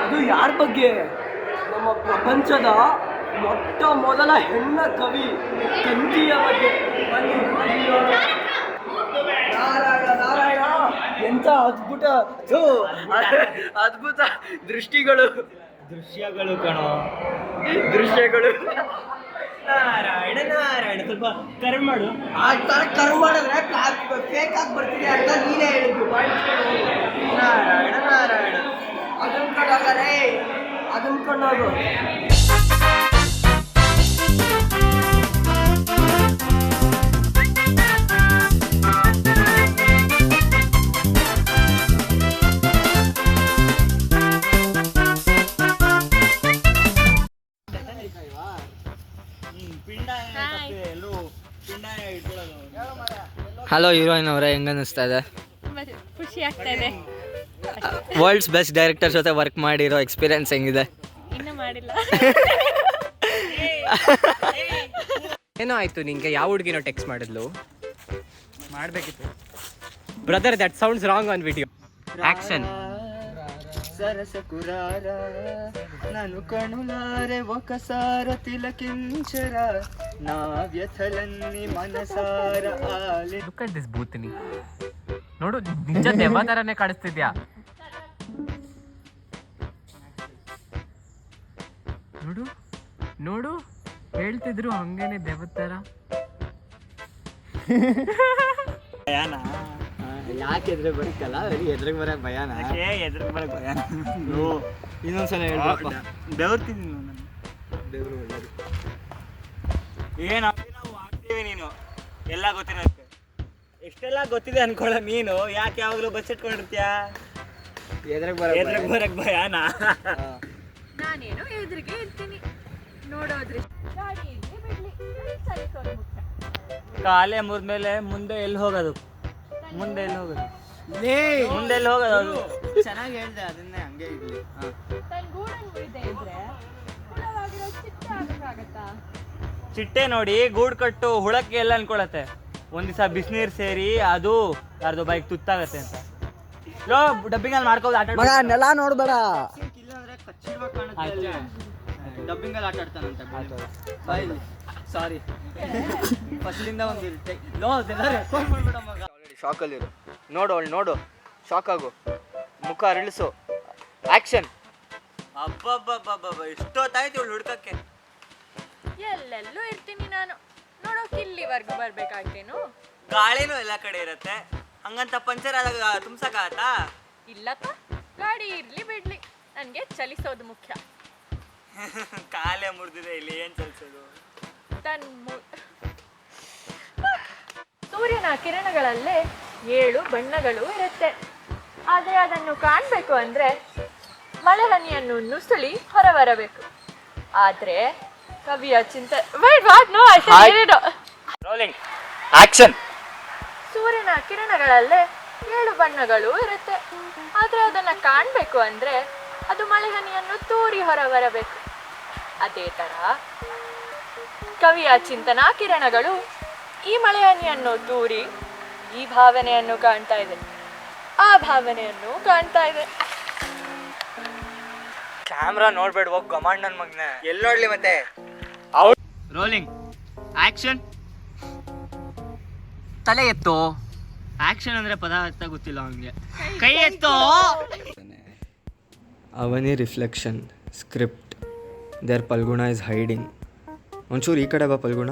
ಅದು ಯಾರ ಬಗ್ಗೆ? ನಮ್ಮ ಪ್ರಪಂಚದ ಮೊಟ್ಟ ಮೊದಲ ಹೆಣ್ಣ ಕವಿ ಕಂಚಿಯ ಬಗ್ಗೆ. ನಾರಾಯಣ ಎಂತ ಅದ್ಭುತ ದೃಷ್ಟಿಗಳು, ದೃಶ್ಯಗಳು ಕಣೋ, ದೃಶ್ಯಗಳು. ನಾರಾಯಣ ನಾರಾಯಣ ಸ್ವಲ್ಪ ಕರೆ ಮಾಡು. ಕರು ಮಾಡಿದ್ರೆ ಫೇಕ್ ಆಗಿ ಬರ್ತೀನಿ ಅಂತ ನೀನೇ ಹೇಳಿದ್ದು. ನಾರಾಯಣ ನಾರಾಯಣ ಅದನ್ಕೊಂಡೋಗು. ಹಲೋ ಹೀರೋಯಿನ್ ಅವರೇ, ಹೆಂಗ ಅನಿಸ್ತಾ ಇದೆ? ಖುಷಿ ಆಗ್ತಾ ಇದೆ. ವರ್ಲ್ಡ್ಸ್ ಬೆಸ್ಟ್ ಡೈರೆಕ್ಟರ್ ಜೊತೆ ವರ್ಕ್ ಮಾಡಿರೋ ಎಕ್ಸ್ಪೀರಿಯನ್ಸ್ ಹೆಂಗಿದೆ? ಇನ್ನೂ ಮಾಡಿಲ್ಲ. ಏನೋ ಆಯ್ತು ನಿಂಗೆ? ಯಾವ ಹುಡುಗಿನೋ ಟೆಕ್ಸ್ಟ್ ಮಾಡಿದ್ಲು? ಮಾಡಬೇಕಿತ್ತು. Brother, that sounds wrong on video. Action. ಸರಸ ಕುರಾರ ನಾನು ಕಣುಲಾರೆ ಒಕಸಾರ ತಿಲಕಿಂಚರ ನಾವ್ಯಥಲನ್ನಿ ಮನಸಾರ ಆಲಿ. ಲುಕ್ ಅಟ್ ದಿಸ್ ಭೂತಿನಿ. ನೋಡು, ನಿಜ ದೆವ್ವ ಥರನೇ ಕಾಣಿಸ್ತಿದ್ಯಾ. ನೋಡು ನೋಡು, ಹೇಳ್ತಿದ್ರು ಹಂಗೇನೆ ದೆವ್ವದ ಥರ. ಯಾಕೆ ಎದುರು ಬರಕ್ಕಲ್ಲ, ಎದುರಿಗೆ ಬರಕ್ಕೆ ಭಯನ? ಎದುರು ಬರಕ್ ಭಯ. ಇನ್ನೊಂದ್ಸಲ ಹೇಳ್ಬೇಕು. ಬೆವರ್ತಿದ್ದೀನಿ ನಾನು. ದೇವ್ರು ಒಳ್ಳೇದು. ಏನು ನಾವು ಆಗ್ತೀವಿ, ನೀನು ಎಲ್ಲ ಗೊತ್ತಿರುತ್ತೆ. ಎಷ್ಟೆಲ್ಲ ಗೊತ್ತಿದೆ ಅನ್ಕೊಳ್ಳ ನೀನು. ಯಾಕೆ ಯಾವಾಗಲೂ ಬಸ್ ಇಟ್ಕೊಂಡಿರ್ತೀಯ? ಎದುರಿಗೆ ಬರಕ್ ಭಯನಾ? ನಾನೇನು ಎದುರಿಗೆ ಇರ್ತೀನಿ, ನೋಡೋದ್ರಿ ಗಾಡಿ ಇರ್ಲಿ ಬಿಡ್ಲಿ, ಚಲಿಸೋದು ಮುಖ್ಯ. ಕಾಲೇ ಮುರಿದ್ಮೇಲೆ ಮುಂದೆ ಎಲ್ಲಿ ಹೋಗೋದು? ಮುಂದೆ ಎಲ್ಲಿ ಹೋಗೋದು? ಅದು ಚೆನ್ನಾಗಿ ಹೇಳ್ದೆ, ಅದನ್ನೇ ಹಂಗೆ ಇರ್ಲಿ. ತನ್ನ ಗೂಡನ್ನು ಮುರಿದೆ ಇದ್ರೆ ಹುಳವಾಗಿರೋ ಚಿತ್ತ ಆಗಕ್ಕಾಗತ್ತಾ? ಚಿಟ್ಟೆ ನೋಡಿ ಗೂಡು ಕಟ್ಟು ಹುಳಕ್ಕೆ ಎಲ್ಲ ಅನ್ಕೊಳತ್ತೆ. ಒಂದ್ ದಿವಸ ಬಿಸಿನೀರು ಸೇರಿ ಅದು ಯಾರ್ದು ಬೈಕ್ ತುತ್ತಾಗತ್ತೆ ಅಂತ. ಲೋ ಡಬ್ಬಿಂಗಲ್ಲಿ ಮಾಡ್ಕೋದು ಆಟ ಮಗ, ನೆಲ ನೋಡ್ಬೇಡ. ಡಬ್ಬಿಂಗಲ್ಲಿ ಆಟ ಆಡ್ತಾನಂತೆ. ಸಾರಿ, ಫಸ್ಟಿಂದ ಒಂದು ಶಾಕಲ್ಲಿರು. ನೋಡು, ಅವಳು ನೋಡು, ಶಾಕ್ ಆಗು, ಮುಖ ಅರಳಿಸು. ಆಕ್ಷನ್. ಅಬ್ಬಬ್ಬಬ್ಬಬ್ಬ, ಇಷ್ಟೊತ್ತಾಯ್ತು ಇವಳು ಹುಡ್ಕಕ್ಕೆ. ಎಲ್ಲೆಲ್ಲೂ ಇರ್ತೀನಿ ನಾನು, ನೋಡೋಕೆ ಇಲ್ಲಿವರೆಗೂ ಬರ್ಬೇಕಾಗ್ತೇನು? ಗಾಳಿನೂ ಎಲ್ಲ ಕಡೆ ಇರತ್ತೆ, ಹಂಗಂತ ಪಂಚರ್ ಆದಾಗ ತುಂಬ್ಸಕ್ಕಾಗತ್ತಾ? ಇಲ್ಲಪ್ಪ, ಗಾಡಿ ಇರ್ಲಿ ಬಿಡ್ಲಿ, ನನಗೆ ಚಲಿಸೋದು ಮುಖ್ಯ. ಕಾಲೇ ಮುರಿದಿದೆ, ಇಲ್ಲಿ ಏನ್ ಚಲಿಸೋದು? ಸೂರ್ಯನ ಕಿರಣಗಳಲ್ಲೇ 7 ಬಣ್ಣಗಳು ಇರುತ್ತೆ. ಆದರೆ ಅದನ್ನು ಕಾಣಬೇಕು ಅಂದರೆ ಮಳೆ ಹನಿಯನ್ನು ನುಸುಳಿ ಹೊರಬರಬೇಕು. ಆದರೆ ಕವಿಯ ರೋಲಿಂಗ್ ಆಕ್ಷನ್. ಸೂರ್ಯನ ಕಿರಣಗಳಲ್ಲೇ 7 ಬಣ್ಣಗಳು ಇರುತ್ತೆ. ಆದರೆ ಅದನ್ನು ಕಾಣಬೇಕು ಅಂದರೆ ಅದು ಮಳೆ ಹನಿಯನ್ನು ತೂರಿ ಹೊರಬರಬೇಕು. ಅದೇ ಥರ ಕವಿಯ ಚಿಂತನಾ ಕಿರಣಗಳು ಈ ಮಳೆ ಹನಿಯನ್ನು ತೂರಿ ಈ ಭಾವನೆಯನ್ನು ಕಾಣ್ತಾ ಇದೆ, ಆ ಭಾವನೆಯನ್ನು ಕಾಣ್ತಾ ಇದೆ. ಕ್ಯಾಮ್ರಾ ನೋಡ್ಬೇಡ, ಹೋಗ್ ಗಮಾಂಡ್ ನನ್ ಮಗ್ನೆ. ಎಲ್ಲಿ ನೋಡ್ಲಿ ಮತ್ತೆ? Rolling action. ತಲೆ ಎತ್ತು. ಆಕ್ಷನ್ ಅಂದ್ರೆ ಪದ ಅರ್ಥ ಗೊತ್ತಿಲ್ಲ ಅವನಿಗೆ. ಕೈ ಎತ್ತು. Avani reflection script. There Phalguna is hiding. ಒಂಚೂರು ಈ ಕಡೆ ಬಾ ಪಲ್ಗುಣ.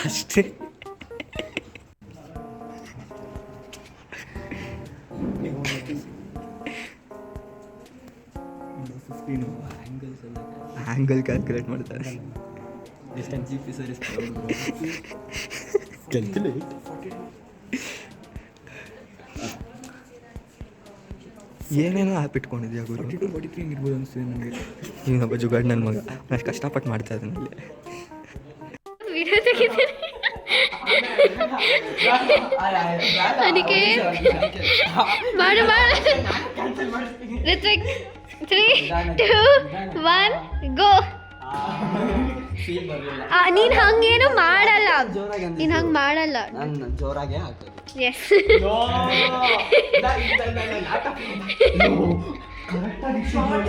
ಅಷ್ಟೇ. ಆ್ಯಂಗಲ್ ಕ್ಯಾಲ್ಕುಲೇಟ್ ಮಾಡ್ತಾರೆ. ಏನೇನೋ ಆ್ಯಪ್ ಇಟ್ಕೊಂಡಿದ್ಯಾ ಗುರು? 42 ಇರ್ಬೋದು ಅನಿಸ್ತಿದೆ ನನಗೆ. ಇನ್ನೊಬ್ಬ ಜುಗಾಡ್ ನನ್ನ ಮಗ, ನಾನು ಕಷ್ಟಪಟ್ಟು ಮಾಡ್ತಾ ಇದ್ದಾನೆ ಅಲ್ಲಿ. ಅದಕ್ಕೆ ಮಾಡು ಮಾಡು. 3, 2, 1 ಗೋ. ನೀನ್ ಹಂಗೇನು ಮಾಡಲ್ಲ, ಜೋರಾಗಿ ಅಂದಿದ್ದು. ನೀನ್ ಹಂಗ್ ಮಾಡಲ್ಲ. ನಾನು ಜೋರಾಗೆ ಹಾಕೋದು. ಎಸ್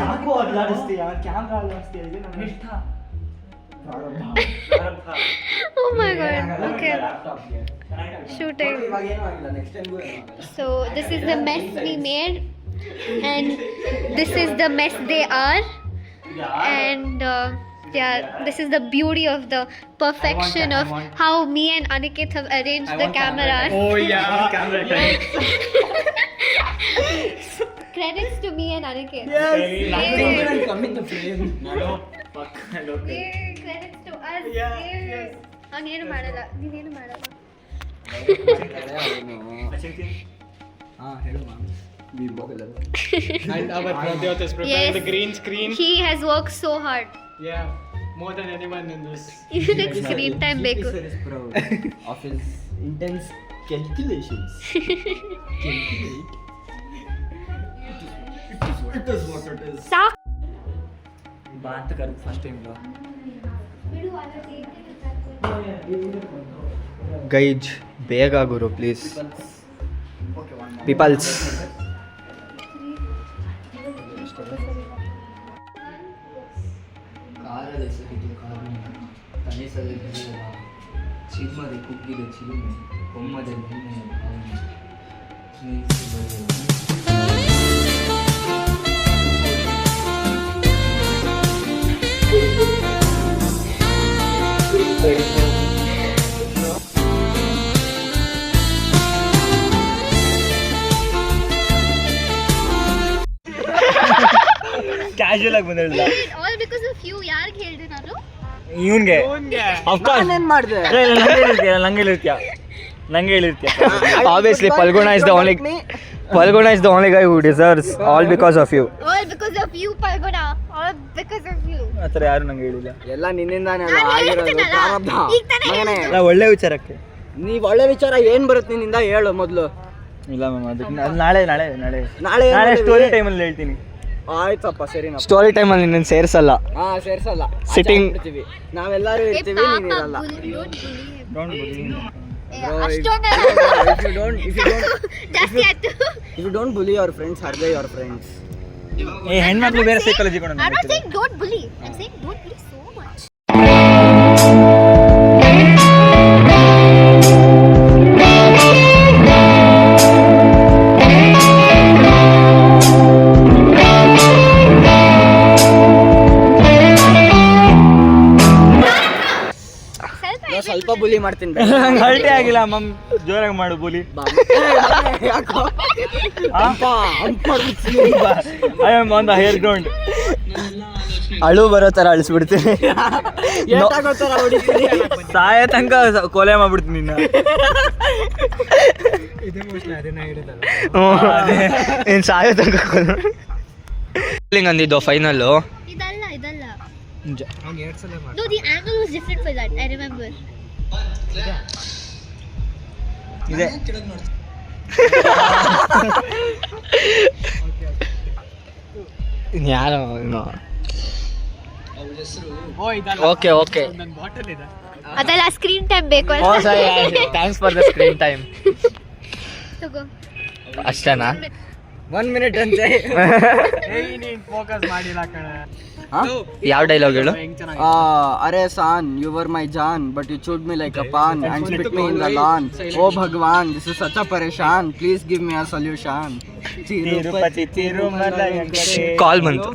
ಯಾಕೋ ಅಲ್ಲಾಡಿಸ್ತೀಯ ಕ್ಯಾಮ್ರಾ ಅಲ್ಲಾಡಿಸ್ತೀಯ ಇದು ನನ್ನ ಇಷ್ಟ. ಓ ಮೈ ಗಾಡ್. Okay shooting. ಇವಾಗ ಏನೂ ಆಗಿಲ್ಲ, ನೆಕ್ಸ್ಟ್ ಟೈಮ್ಗೂ ಏನೂ ಆಗಲ್ಲ. So this is the mess we made, and this is the mess they are, and yeah, this is the beauty of the perfection of how me and Aniket have arranged the cameras. Oh yeah, camera. Credits to me and Aniket. I'm coming to frame. Yay, credits to us. Yay. ನಾನೇನು ಮಾಡಲ್ಲ, ನೀನೇನು ಮಾಡಲ್ಲ. ಹಾಂ ಹೇಳು ma'am. And our brother has prepared Yes. the green screen. He has worked so hard. Yeah, more than anyone in this. Even screen time ಬೇಕು. Sir is proud of his intense calculations. Calculate. It is what it is. ಸಾಕು. ಬಾತ್ ಕರ್ first time ಗೈಜ್ ಬೇಗ ಗುರು please. People's ಕಾರದ ಹೆಸರಿದು ಕಾರಣ ತನಿಸದ ಚಿಮ್ಮದೆ ಕುಗ್ಗಿದ ಚಿಲುಮೆ ಕೊಮ್ಮದೆ ನಿನ್ನೆಯ ಭಾವನೆ ಸ್ನೇಹಿಸಿ ಬರೆಯುವ casual ಆಗಿ ಬಂದಿಲ್ಲ All because of you. ಯಾರಿಗೆ ಹೇಳಿದೆ ನಾನು? ಇವನ್ಗೆ ನಾನೇನ್ ಮಾಡಿದೆ? ನಂಗೆ ಹೇಳಿರ್ತೀಯ Obviously, Palguna is the only guy who deserves all because of you. All because of you, Palguna. All because of you. ಆ ಥರ ಯಾರು ನಂಗೆ ಹೇಳಿಲ್ಲ. ಎಲ್ಲ ನಿನ್ನಿಂದಾನೇ ಅಲ್ಲ ನಾನು ಆಗಿರೋದು. ಹೇಳ್ತೀನಲ್ಲ, ಪ್ರಾರಬ್ಧ. ಈಗ ತಾನೇ ಮಗನೇ, ನಾ ಒಳ್ಳೆ ವಿಚಾರಕ್ಕೆ ನೀವ್ ಒಳ್ಳೆ ವಿಚಾರ ಏನ್ ಬರುತ್ತೆ ನಿನ್ನಿಂದ ಹೇಳು ಮೊದ್ಲು. ಇಲ್ಲ ಮ್ಯಾಮ್ ಅದಕ್ಕೆ ಅದು ನಾಳೆ ನಾಳೆ ನಾಳೆ ನಾಳೆ ಏನ್ ನಾಳೆ ಮಾಡಿದ್ವಿ? ಸ್ಟೋರಿ ಟೈಮಲ್ಲಿ ಹೇಳ್ತೀನಿ. ಆಯ್ತಪ್ಪ ಸರಿನಾ. ಸ್ಟೋರಿ ಟೈಮಲ್ಲಿ ನಿನ್ನ ಸೇರಿಸಲ್ಲ. ಹಾ ಸೇರ್ಸಲ್ಲ. Sitting. ಇರ್ತೀವಿ ನಾವೆಲ್ಲರೂ ಏ ಇರ್ತೀವಿ, ಪಾಪ, ನೀನ್ ಇರಲ್ಲ. don't bully him. ಏ, Bro, ಅಷ್ಟೊಂದೆಲ್ಲ ಜಾಸ್ತಿ ಆಯ್ತು. if you don't bully your friends, are they your friends? ಏ ಹೆಣ್ಮಕ್ಳು ಬೇರೆ ಸೈಕಾಲಜಿ ಕೊಡೋಣ. I'm not saying don't bully. I'm saying don't bully so much. ಸ್ವಲ್ಪ ಬುಲಿ ಮಾಡ್ತೀನಿ ಬೇಡ. ನಂಗೆ ಹಲ್ಟೆ ಆಗಿಲ್ಲ ಮಮ್, ಜೋರಾಗಿ ಮಾಡು ಬೋಲಿ. ಯಾಕೋ I am on the hair ground. ಅಳು ಬರೋ ಥರ ಅಳಿಸ್ಬಿಡ್ತೀನಿ. ಏಟಾಗೋತರ ಹೊಡಿತೀನಿ. ಸಾಯ ತನಕ ಕೊಲೆ ಮಾಡ್ಬಿಡ್ತೀನಿ ನಿನ್ನ. ನೀನು ಸಾಯೋ ತನಕ ಅಂದಿದ್ದು ಫೈನಲ್ಲು. ಇದಲ್ಲ. No, the angle was different for that. I remember. ಇದೆ ಯಾರೋ ಓಕೆ ಅದೆಲ್ಲ ಸ್ಕ್ರೀನ್ ಟೈಮ್ ಬೇಕು thanks for the screen time. ತಗೋ. ಅಷ್ಟೇನಾ? 1 minute ಅಂತೆ. ಫೋಕಸ್ ಮಾಡಿಲ್ಲ ಕಣ. ಯಾವ ಡೈಲಾಗ್ ಹೇಳು? ಅರೆ ಸಾನ್, you were my John, but you chewed me like a pan and spit me in the lawn. Oh Bhagwan, this is such a pareshan. Please give me a solution. Tirupati Tirumala Venkatesha. ಕಾಲ್ ಬಂತು.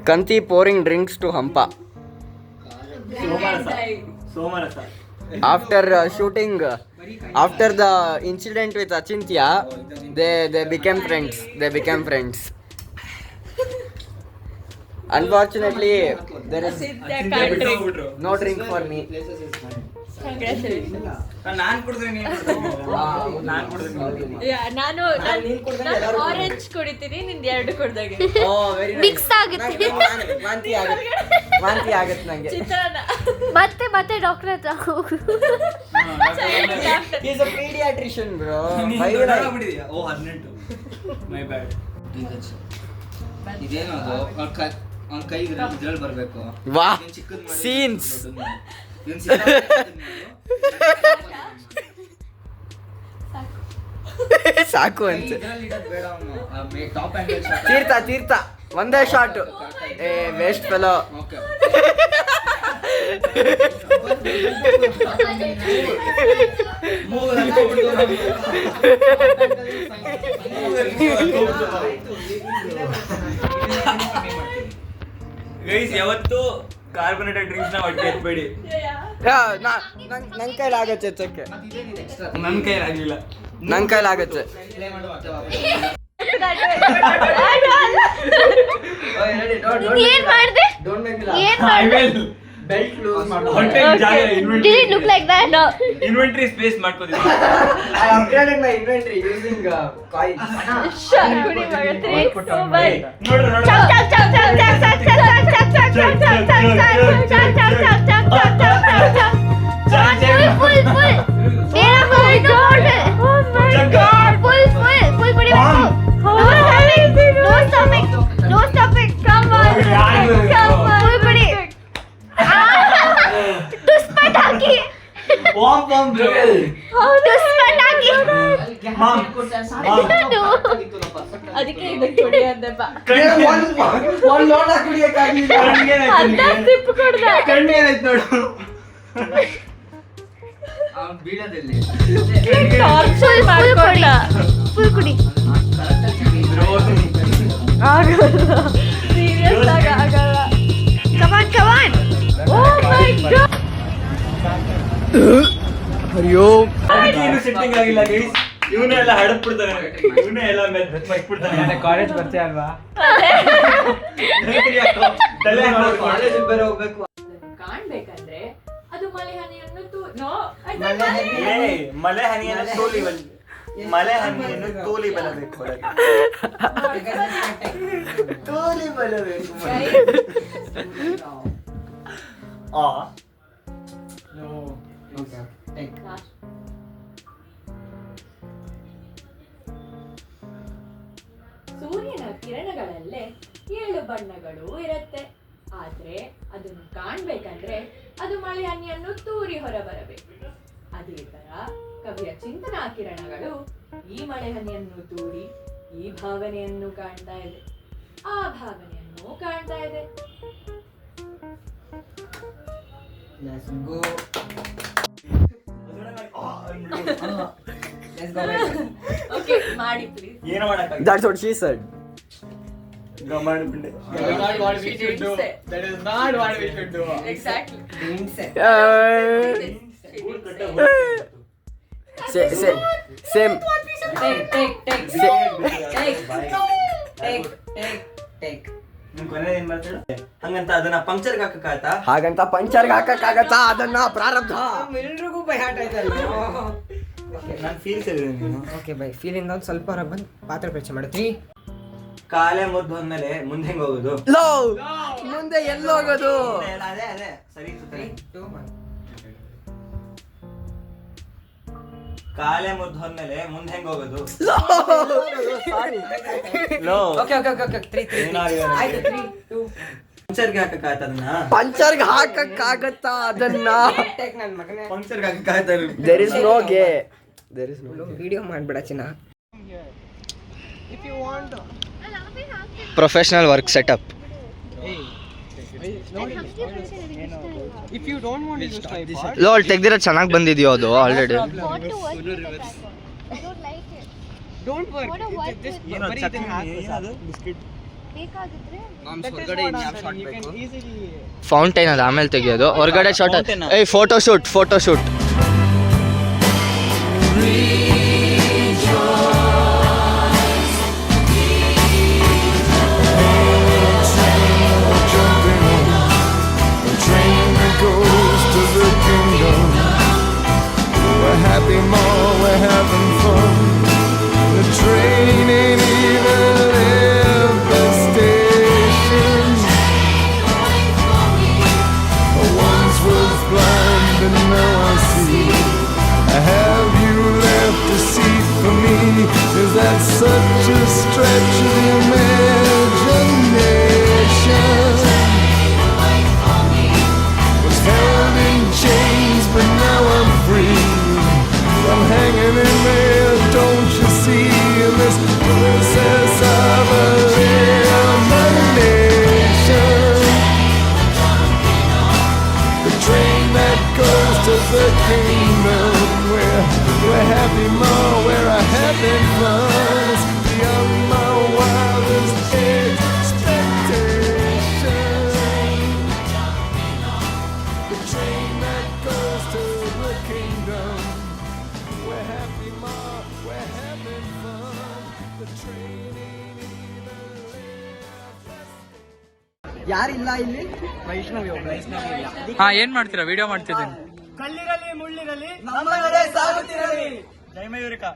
Kanti pouring drinks to Hampa. ಸೋಮರಸ. After shooting, after the incident with Achintya, they became friends. Unfortunately, there is no drink for me. ನಾನು ಕುಡಿದ್ರೆ ನಾನು orange ಕುಡಿತೀನಿ, ನಿಂದು 2 ಕುಡ್ದಾಗೆ mix ಆಗುತ್ತೆ. ವಾಂತಿ ಆಗತ್ತೆ ನಂಗೆ. ಮತ್ತೆ ಡಾಕ್ಟರ್ ಹತ್ರ ಹೋಗು. He is a pediatrician, bro. ಓ 18 ಮೈ ಬ್ಯಾಡ್. ಇದೇನದು ಅವ್ನ ಕೈ ಇದ್ರಲ್ಲಿ ಬರಬೇಕು. ವಾ ಚಿಕ್ಕದ್ ಸೀನ್ಸ್. ಸಾಕು ಅಂತ. ತೀರ್ಥ ಒಂದೇ ಶಾಟ್. ಏ ವೇಸ್ಟ್ ಫೆಲೋ. ಗೈಸ್ ಯಾವತ್ತು ಕಾರ್ಬೋನೇಟೆಡ್ ಡ್ರಿಂಕ್ಸ್ ನ ಒಟ್ಟಿಗೆ ಎತ್ಬೇಡಿ. ನನ್ ಕೈಲಾಗತ್ತೆ ಎತ್ತಕ್ಕೆ. ನನ್ ಕೈಲಾಗಿಲ್ಲ. ನನ್ ಕೈಲಾಗತ್ತೆ. ಏನ್ ಮಾಡ್ದೆ? ಏನ್ ಮಾಡ್ದೆ? Did it look like that? No. Inventory space ಮಾಡ್ಕೋತೀನಿ. I upgraded my inventory using coins. ಶಂಕುಡಿ ಮಗ 3 ಮೊಬೈಲ್ ನೋಡ್ರಿ Chak chak chak chak chak chak chak chak chak chak chak chak chak chak chak chak chak. Full. मेरा full God. Oh my God. Full put it back. No stopping. Come on. Full put it. Tuspataki. Pom Tuspataki. Mom. ಅದಕ್ಕೆ ಇದಕ್ಕೆ ಕೊಡಿ ಅಂದೆ ಬಾ ಒಂದ್ ಲೋಟ ಕುಡಿಯಕ್ಕಾಗಿಲ್ಲ. ಅನ್ನ sip ಕೊಡ್ದ ಕಣ್ಣೇನೈತ್ ನೋಡು. ಅವ್ನು ಬೀಳೋದಿಲ್ಲಿ. ಟಾರ್ಚರ್ ಮಾಡ್ಕೊಂಡ Full kudi. ಆಗಲ್ಲ ಸೀರಿಯಸ್ ಆಗಿ ಆಗಲ್ಲ. Come on. Oh my God. ಅಯ್ಯೋ ಏನು ಸೆಟ್ಟಿಂಗ್ ಆಗಿಲ್ಲ ಗೈಸ್. ಇವನೇ ಎಲ್ಲ ಹಡಪ್ಬಿಡ್ತಾನೆ. ಇವನೇ ಎಲ್ಲ ಮೆಚ್ಬಿಡ್ತಾನೆ. ಕಾಲೇಜ್ ಬರ್ತೀಯ ಅಲ್ವಾ? ತಲೆ ಕಾಲೇಜಿಗೆ ಬೇರೆ ಹೋಗ್ಬೇಕು. ಕಾಣ್ಬೇಕಂದ್ರೆ ಅದು ಮಳೆ ಹನಿಯನ್ನು ಮಲೆ ಹನಿಯನ್ನು ತೋಲಿ ಬಲಬೇಕು. ತೋಲಿ ಬರಬೇಕು. ಸೂರ್ಯನ ಕಿರಣಗಳಲ್ಲೇ 7 ಬಣ್ಣಗಳು ಇರುತ್ತೆ. ಆದ್ರೆ ಅದನ್ನು ಕಾಣ್ಬೇಕಂದ್ರೆ ಅದು ಮಳೆ ಹನಿಯನ್ನು ತೂರಿ ಹೊರಬರಬೇಕು. ಅದೇ ತರ ಕವಿಯ ಚಿಂತನಾ ಕಿರಣಗಳು ಈ ಮಳೆ ಹನಿಯನ್ನು ತೂರಿ ಈ ಭಾವನೆಯನ್ನು ಕಾಣ್ತಾ ಇದೆ, ಆ ಭಾವನೆಯನ್ನು ಕಾಣ್ತಾ ಇದೆ. Let's go. ಓಕೆ ಮಾಡಿ ಪ್ಲೀಸ್. ಏನು ಮಾಡಕ್ಕಾಗಿಲ್ಲ. That's what she said. ಮಾಡಿಬಿಟ್ಟೆ. That is not what we should do. Exactly. Same. Take. ನಿಮ್ ಕೊನೆ ಏನ್ ಮಾಡ್ತಾಳೆ? ಹಂಗಂತ ಅದನ್ನ ಪಂಕ್ಚರ್ಗೆ ಹಾಕಕ್ಕಾಗತ್ತಾ? ಹಾಗಂತ ಪಂಚರ್ಗೆ ಹಾಕಕ್ಕಾಗತ್ತಾ? ಅದನ್ನ ಪ್ರಾರಬ್ಧ. ಎಲ್ರಿಗೂ ಬೈ ಹಾಟ್ ಆಯ್ತಲ್ಲ. ನಾನು ಫೀಲ್ಸ್ ಹೇಳಿದೆ ನೀನು. ಓಕೆ ಬೈ ಫೀಲಿಂದ ಒಂದು ಸ್ವಲ್ಪ ಹೊರಗೆ ಬಂದು ಪಾತ್ರೆ ಪರಿಚಯ ಮಾಡ್ತೀನಿ. ಕಾಲೇ ಮುದ್ದು ಹೋದ್ಮೇಲೆ ಮುಂದೆ ಹೆಂಗ್ ಹೋಗೋದು? ಲೋ ಮುಂದೆ ಎಲ್ಲೋಗೋದು? ಅದೇ ಸರಿ ಸುತ್ತನೆ. ಕಾಲೇ ಮುದ್ದು ಹೋದ್ಮೇಲೆ ಮುಂದೆ ಹೆಂಗ್ ಹೋಗೋದು? ಲೋ ಓಕೆ 3 ಆಯ್ತು 3 2 ಪಂಕ್ಚರ್ಗೆ ಹಾಕಕ್ಕಾಗತ್ತ ಅದನ್ನ? ಪಂಚರ್ಗೆ ಹಾಕಕ್ಕಾಗತ್ತಾ ಅದನ್ನ? ಪಂಕ್ಚರ್ಗೆ ಹಾಕಕ್ಕಾಗತ್ತ? ದೇರ್ ಇಸ್ ನೋ ಗೇ. ದೇರ್ ಇಸ್ ನೋ ವಿಡಿಯೋ ಮಾಡ್ಬೇಡ ಚಿನ್ನ. Professional work setup. ಲೋಲ್ ತೆಗ್ದಿರೋದು ಚೆನ್ನಾಗಿ ಬಂದಿದೆಯೋ ಅದು ಆಲ್ರೆಡಿ. ಫೌಂಟೈನ್ ಅದು ಆಮೇಲೆ ತೆಗಿಯೋದು. ಹೊರಗಡೆ ಶಾರ್ಟ್. ಏಯ್ photo shoot. Happy more, we're having fun. The train ain't even left the station. I once was blind, but now I see. Have you left is the kingdom where we're happy more, where I having fun. It's beyond my wildest expectation. The train that goes to the kingdom. We're happy more, we're having fun. The train ain't even ಯಾರಿಲ್ಲ ಇಲ್ಲಿ? ವೈಷ್ಣವಿ ಒಬ್ಬ. ಹಾ, ಏನ್ ಮಾಡ್ತೀರಾ? Video ಮಾಡ್ತಿದ್ದೀನಿ. ಕಲ್ಲಿರಲಿ ಮುಳ್ಳಿರಲಿ ನಮ್ಮ ನಡೆ ಸಾಗುತ್ತಿರಲಿ. ಜೈ ಮಯೂರಿಕಾ.